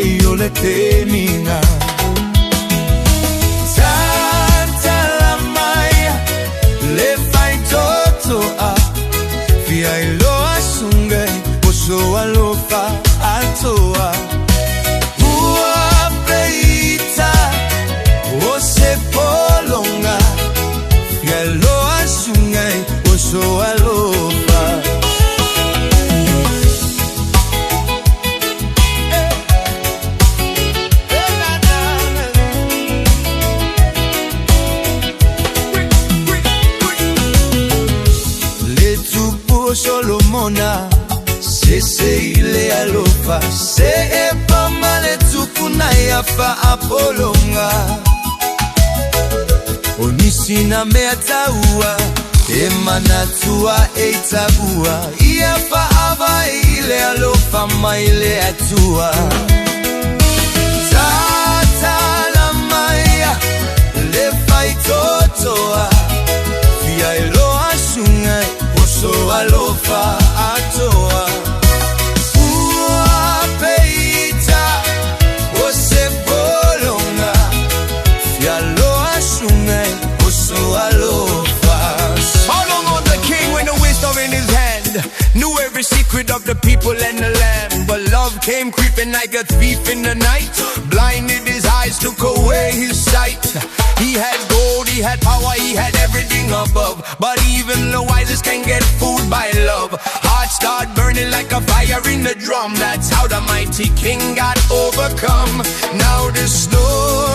yo le teninga. Tatala Maia, le Faitoto'a, fia iloa sungai, oso alofa atoa. Ua peita, ose polonga, fia iloa sungai, oso alofa. Solomona, se ile alofa, se epa male tukuna yafa apolonga. Onisina mea taua, emana tua eitabua, iafa ava ile alofa maile atua. Tatala Maia, le Faitoto'a, fia iloa sungai, oso alofa atoa. Ua peita, ose polonga, fia loa sungai, oso alofa. Solomon the king with the wisdom in his hand, knew every secret of the people and the land. But love came creeping like a thief in the night, blinded his eyes, took away his sight. He had gold, he had power, he had everything above, but even the wisest can get fooled by love. Hearts start burning like a fire in the drum. That's how the mighty king got overcome. Now the story